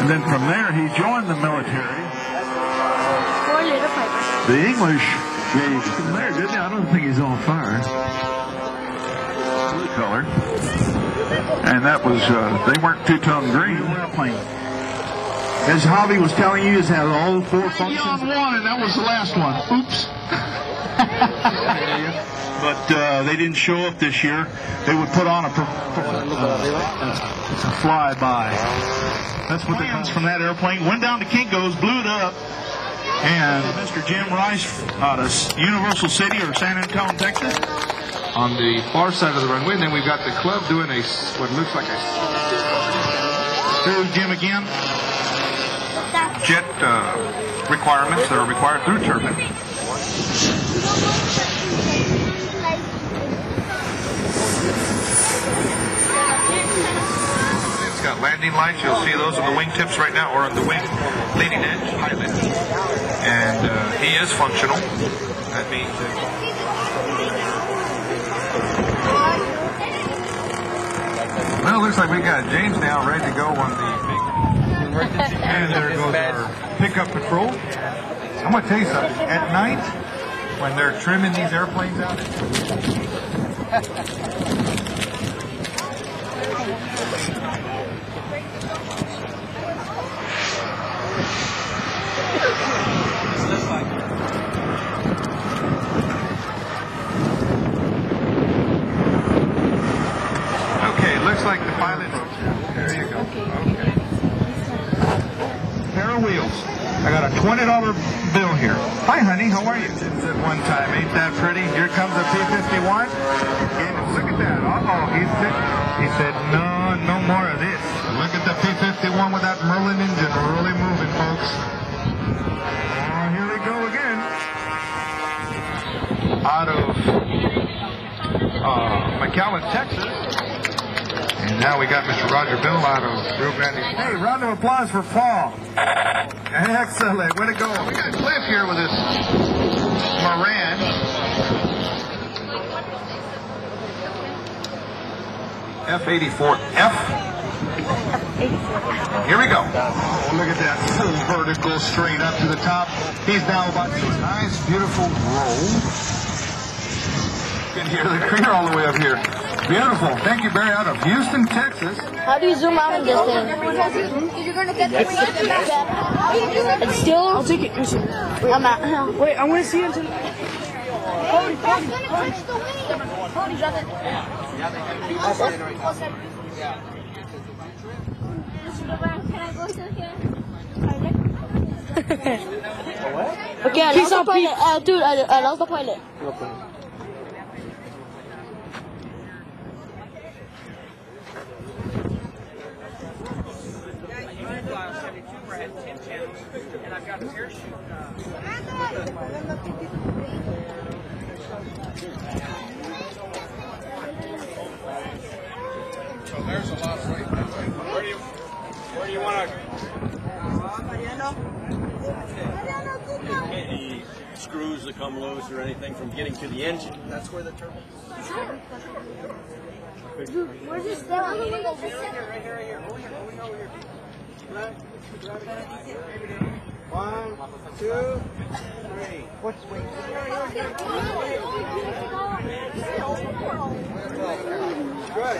And then from there, he joined the military. The English gave him there, didn't they? I don't think he's on fire. Blue color. And that was, they weren't two-tone green. Airplane. As Javi was telling you, is had all four functions? On one, and that was the last one. Oops. But they didn't show up this year. They would put on a flyby. That's what plans from that airplane. Went down to Kinko's, blew it up. And Mr. Jim Rice out of Universal City or San Antonio, Texas. On the far side of the runway, and then we've got the club doing what looks like a... Through Jim again. Jet requirements that are required through turbine. It's got landing lights. You'll see those on the wingtips right now, or on the wing leading edge, pilot. And he is functional. That means that... Well, it looks like we got James now ready to go on the big... And there goes our pickup patrol. I'm going to tell you something. At night, when they're trimming these airplanes out... Okay, looks like the pilot... There you go. Okay. Pair of wheels. I got a $20 bill here. Hi, honey. How are you? At one time. Ain't that pretty? Here comes a P-51. Look at that. Uh-oh. He said, no more of this. Look at the P-51 with that Merlin engine really moving, folks. Oh, here we go again. Out of McAllen, Texas. And now we got Mr. Roger Bill out of Rio Grande. Hey, round of applause for Paul. Excellent. Way to go. We got Cliff here with his Moran. F-84F. Here we go. Oh, look at that full vertical straight up to the top. He's now about to a nice, beautiful roll. You can hear the crew all the way up here. Beautiful. Thank you, Barry, out of Houston, Texas. How do you zoom out on this thing? You're going to get the It's still... I'll take it. I'm out. Wait, I want to see it until... Cody, drop it. Okay, I lost the pilot. Dude, I lost the pilot. And I've got a parachute. So there's a lot of right. Where do you want to? Any screws that come loose or anything from getting to the engine. That's where the turbo. Where's this down? Right here. Over here. Right. 1, 2, 3. What's wait? Good.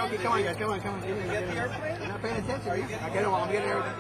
Okay, come on, guys. Come on. You're not paying attention, are you? Okay, well, I'm getting everything.